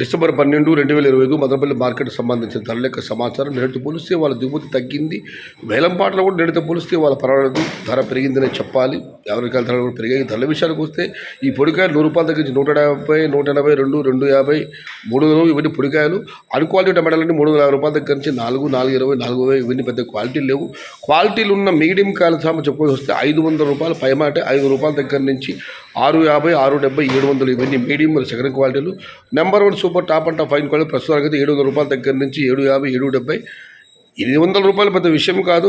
December 12, 2025 Madanapalle మార్కెట్కి సంబంధించిన ధరల యొక్క సమాచారం. నిన్నటితో పోలిస్తే వాళ్ళ దిగుమతి తగ్గింది. వేలంపాటలో కూడా నిన్నటితో పోలిస్తే వాళ్ళ పర్వాలేదు, ధర పెరిగిందనే చెప్పాలి. ఎవరికాయల ధరలు కూడా పెరిగాయి. ధరల విషయానికి వస్తే ఈ పొడికాయలు 100 రూపాయల దగ్గర నుంచి 150, 182, 250, 300 ఇవన్నీ పొడికాయలు. అన్క్వాలిటీ టమాటాలన్నీ 350 రూపాయల దగ్గర నుంచి 4, 420, 4,000 ఇవన్నీ పెద్ద క్వాలిటీలు లేవు. క్వాలిటీలు ఉన్న మీడియం కాయల సామ చెప్పుకొని వస్తే 500 రూపాయలు పైమాట, 5 రూపాయల దగ్గర నుంచి 650, 670, 700 ఇవన్నీ మీడియం సెకండ్ క్వాలిటీలు. Number 1 super top and top fine quality ప్రస్తుతానికి అయితే 700 రూపాయల దగ్గర నుంచి 750, 770, 800 రూపాయలు పెద్ద విషయం కాదు.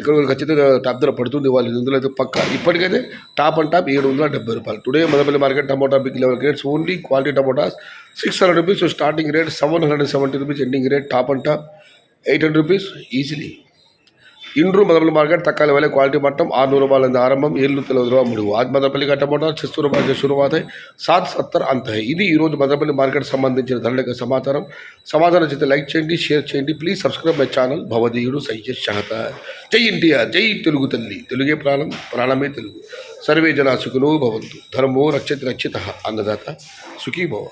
ఇక్కడ ఖచ్చితంగా టాప్ ధర పడుతుంది. వాళ్ళు 800 అయితే పక్క. ఇప్పటికైతే టాప్ అండ్ టాప్ 770 రూపాయలు. Today Madanapalle market tomato big level grades only quality tomatoes 600 rupees. Starting rate 770 rupees, ending rate top and top 800 rupees easily. इंड्रू मदनपल्ली मार्केट तक्काली वाले क्वालिटी मट्टम 600 रूपये आरंभ 790 रூபா मुड़ू. आज मदनपल्ली का टमाटो 600 रूपये से शुरुआत है, 770 अंत है. ఇది ఈరోజు మదనపల్లి మార్కెట్ సంబంధించిన ధరల సమాచారం నచ్చితే లైక్ చేయండి, షేర్ చేయండి. ప్లీజ్ సబ్స్క్రైబ్ మై ఛానల్ భవదీయుడు సయ్యద్ షహతార్. జై ఇండియా, జై తెలుగు తల్లి, తెలుగే ప్రాణం, ప్రాణమే తెలుగు. సర్వే జనా సుఖినో భవంతు. ధర్మో రక్షిత రక్షితః. అన్నదాత సుఖీ భవ.